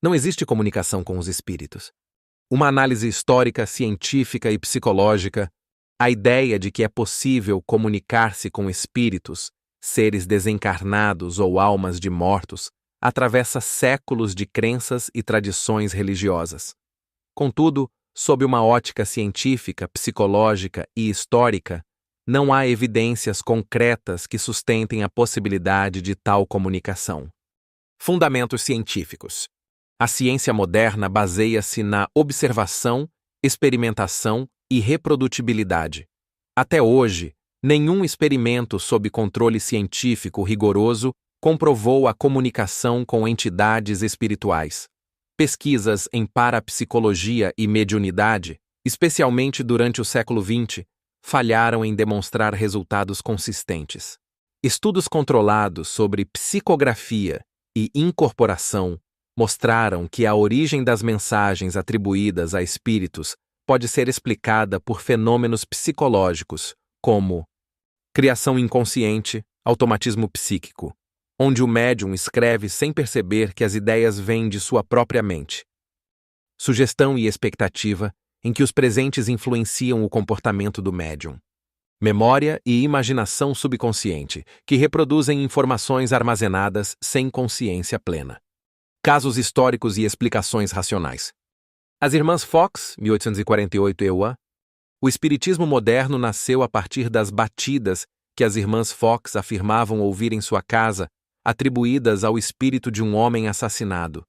Não existe comunicação com os espíritos. Uma análise histórica, científica e psicológica, a ideia de que é possível comunicar-se com espíritos, seres desencarnados ou almas de mortos, atravessa séculos de crenças e tradições religiosas. Contudo, sob uma ótica científica, psicológica e histórica, não há evidências concretas que sustentem a possibilidade de tal comunicação. Fundamentos científicos. A ciência moderna baseia-se na observação, experimentação e reprodutibilidade. Até hoje, nenhum experimento sob controle científico rigoroso comprovou a comunicação com entidades espirituais. Pesquisas em parapsicologia e mediunidade, especialmente durante o século XX, falharam em demonstrar resultados consistentes. Estudos controlados sobre psicografia e incorporação mostraram que a origem das mensagens atribuídas a espíritos pode ser explicada por fenômenos psicológicos, como criação inconsciente, automatismo psíquico, onde o médium escreve sem perceber que as ideias vêm de sua própria mente. Sugestão e expectativa, em que os presentes influenciam o comportamento do médium. Memória e imaginação subconsciente, que reproduzem informações armazenadas sem consciência plena. Casos históricos e explicações racionais. As irmãs Fox, 1848 EUA. O espiritismo moderno nasceu a partir das batidas que as irmãs Fox afirmavam ouvir em sua casa, atribuídas ao espírito de um homem assassinado.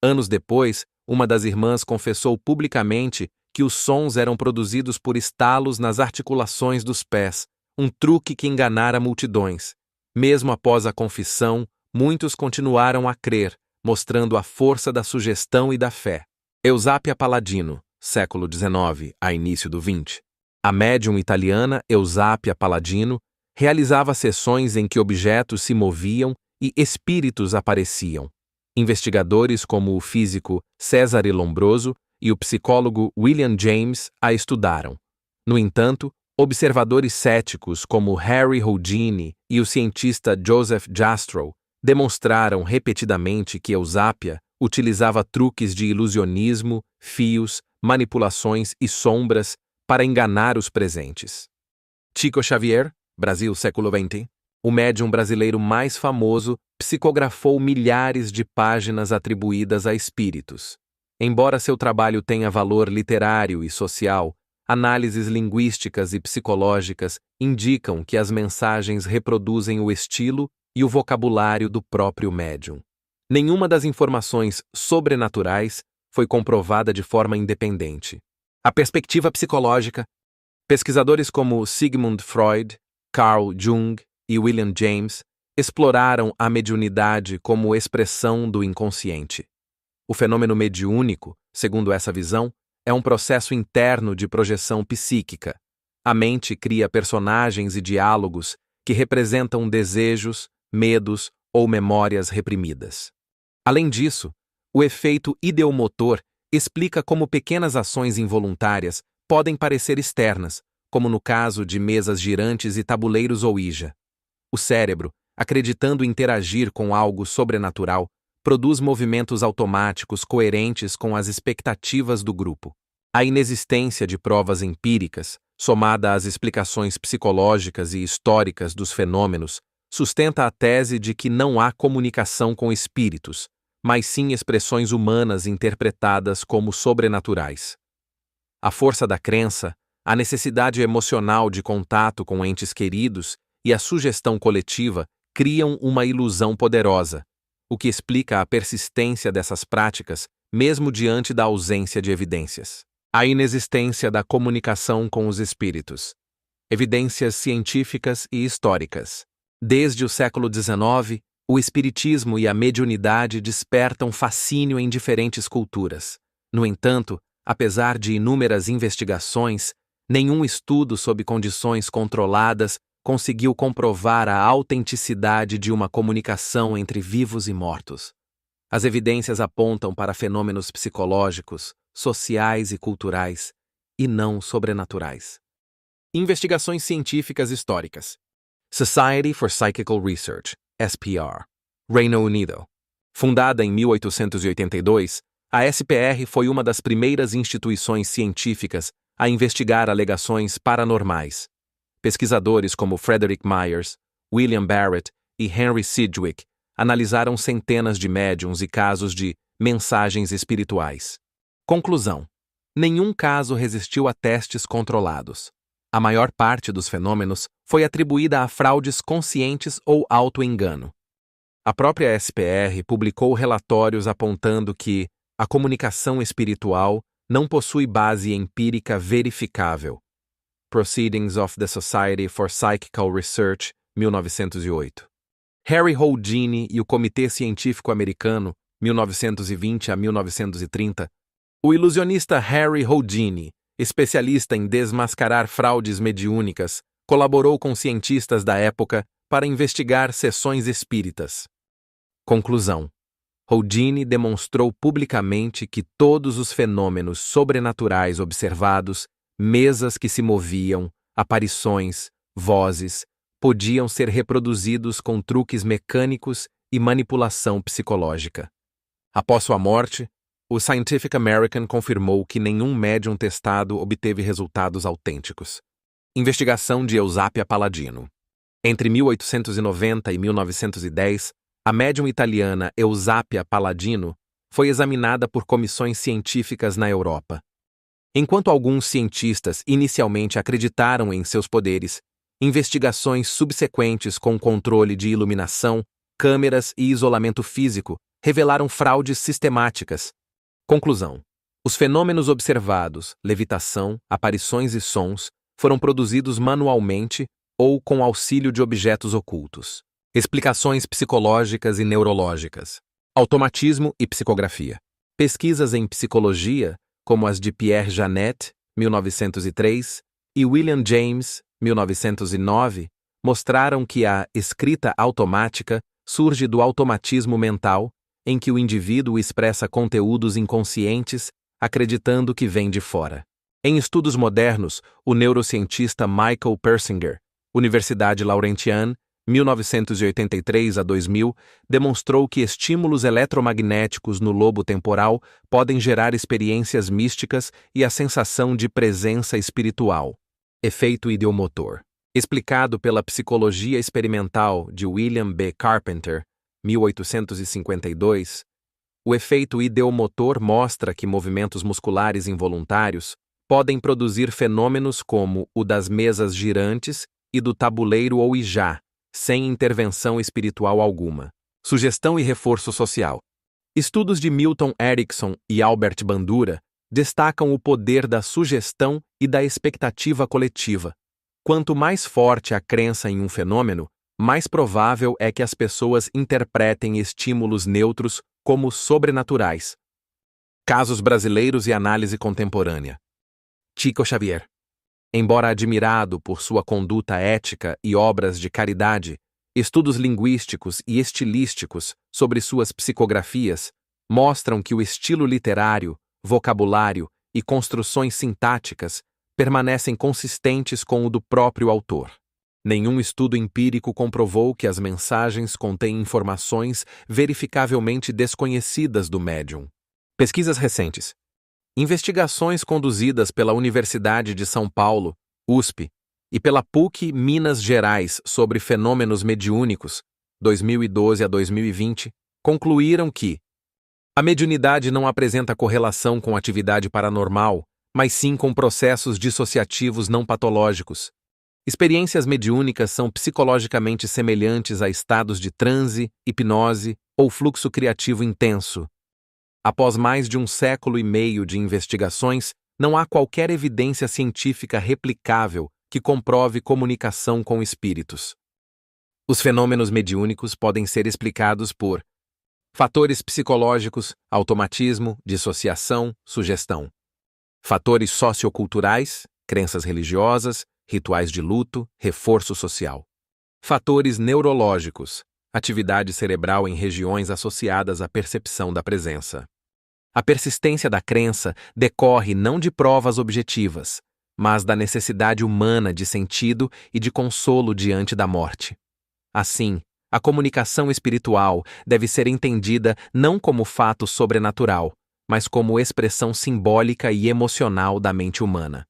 Anos depois, uma das irmãs confessou publicamente que os sons eram produzidos por estalos nas articulações dos pés, um truque que enganara multidões. Mesmo após a confissão, muitos continuaram a crer, mostrando a força da sugestão e da fé. Eusápia Palladino, século XIX a início do XX. A médium italiana Eusápia Palladino realizava sessões em que objetos se moviam e espíritos apareciam. Investigadores como o físico Cesare Lombroso e o psicólogo William James a estudaram. No entanto, observadores céticos como Harry Houdini e o cientista Joseph Jastrow demonstraram repetidamente que Eusápia utilizava truques de ilusionismo, fios, manipulações e sombras para enganar os presentes. Chico Xavier, Brasil, século XX, o médium brasileiro mais famoso, psicografou milhares de páginas atribuídas a espíritos. Embora seu trabalho tenha valor literário e social, análises linguísticas e psicológicas indicam que as mensagens reproduzem o estilo e o vocabulário do próprio médium. Nenhuma das informações sobrenaturais foi comprovada de forma independente. A perspectiva psicológica. Pesquisadores como Sigmund Freud, Carl Jung e William James exploraram a mediunidade como expressão do inconsciente. O fenômeno mediúnico, segundo essa visão, é um processo interno de projeção psíquica. A mente cria personagens e diálogos que representam desejos, medos ou memórias reprimidas. Além disso, o efeito ideomotor explica como pequenas ações involuntárias podem parecer externas, como no caso de mesas girantes e tabuleiros Ouija. O cérebro, acreditando interagir com algo sobrenatural, produz movimentos automáticos coerentes com as expectativas do grupo. A inexistência de provas empíricas, somada às explicações psicológicas e históricas dos fenômenos, sustenta a tese de que não há comunicação com espíritos, mas sim expressões humanas interpretadas como sobrenaturais. A força da crença, a necessidade emocional de contato com entes queridos e a sugestão coletiva criam uma ilusão poderosa, o que explica a persistência dessas práticas, mesmo diante da ausência de evidências. A inexistência da comunicação com os espíritos. Evidências científicas e históricas. Desde o século XIX, o espiritismo e a mediunidade despertam fascínio em diferentes culturas. No entanto, apesar de inúmeras investigações, nenhum estudo sob condições controladas conseguiu comprovar a autenticidade de uma comunicação entre vivos e mortos. As evidências apontam para fenômenos psicológicos, sociais e culturais, e não sobrenaturais. Investigações científicas históricas. Society for Psychical Research, SPR, Reino Unido. Fundada em 1882, a SPR foi uma das primeiras instituições científicas a investigar alegações paranormais. Pesquisadores como Frederick Myers, William Barrett e Henry Sidgwick analisaram centenas de médiums e casos de mensagens espirituais. Conclusão: nenhum caso resistiu a testes controlados. A maior parte dos fenômenos foi atribuída a fraudes conscientes ou auto-engano. A própria SPR publicou relatórios apontando que a comunicação espiritual não possui base empírica verificável. Proceedings of the Society for Psychical Research, 1908. Harry Houdini e o Comitê Científico Americano, 1920 a 1930. O ilusionista Harry Houdini, especialista em desmascarar fraudes mediúnicas, colaborou com cientistas da época para investigar sessões espíritas. Conclusão: Houdini demonstrou publicamente que todos os fenômenos sobrenaturais observados, mesas que se moviam, aparições, vozes, podiam ser reproduzidos com truques mecânicos e manipulação psicológica. Após sua morte, o Scientific American confirmou que nenhum médium testado obteve resultados autênticos. Investigação de Eusápia Palladino. Entre 1890 e 1910, a médium italiana Eusápia Palladino foi examinada por comissões científicas na Europa. Enquanto alguns cientistas inicialmente acreditaram em seus poderes, investigações subsequentes com controle de iluminação, câmeras e isolamento físico revelaram fraudes sistemáticas. Conclusão: os fenômenos observados, levitação, aparições e sons, foram produzidos manualmente ou com auxílio de objetos ocultos. Explicações psicológicas e neurológicas. Automatismo e psicografia. Pesquisas em psicologia, como as de Pierre Janet, 1903, e William James, 1909, mostraram que a escrita automática surge do automatismo mental, em que o indivíduo expressa conteúdos inconscientes, acreditando que vem de fora. Em estudos modernos, o neurocientista Michael Persinger, Universidade Laurentian, 1983 a 2000, demonstrou que estímulos eletromagnéticos no lobo temporal podem gerar experiências místicas e a sensação de presença espiritual. Efeito ideomotor. Explicado pela psicologia experimental de William B. Carpenter, 1852, o efeito ideomotor mostra que movimentos musculares involuntários podem produzir fenômenos como o das mesas girantes e do tabuleiro ou ijá, sem intervenção espiritual alguma. Sugestão e reforço social. Estudos de Milton Erickson e Albert Bandura destacam o poder da sugestão e da expectativa coletiva. Quanto mais forte a crença em um fenômeno, mais provável é que as pessoas interpretem estímulos neutros como sobrenaturais. Casos brasileiros e análise contemporânea. Chico Xavier. Embora admirado por sua conduta ética e obras de caridade, estudos linguísticos e estilísticos sobre suas psicografias mostram que o estilo literário, vocabulário e construções sintáticas permanecem consistentes com o do próprio autor. Nenhum estudo empírico comprovou que as mensagens contêm informações verificavelmente desconhecidas do médium. Pesquisas recentes. Investigações conduzidas pela Universidade de São Paulo, USP, e pela PUC Minas Gerais sobre fenômenos mediúnicos, 2012 a 2020, concluíram que a mediunidade não apresenta correlação com atividade paranormal, mas sim com processos dissociativos não patológicos. Experiências mediúnicas são psicologicamente semelhantes a estados de transe, hipnose ou fluxo criativo intenso. Após mais de 1,5 séculos de investigações, não há qualquer evidência científica replicável que comprove comunicação com espíritos. Os fenômenos mediúnicos podem ser explicados por fatores psicológicos, automatismo, dissociação, sugestão. Fatores socioculturais, crenças religiosas, rituais de luto, reforço social. Fatores neurológicos, atividade cerebral em regiões associadas à percepção da presença. A persistência da crença decorre não de provas objetivas, mas da necessidade humana de sentido e de consolo diante da morte. Assim, A comunicação espiritual deve ser entendida não como fato sobrenatural, mas como expressão simbólica e emocional da mente humana.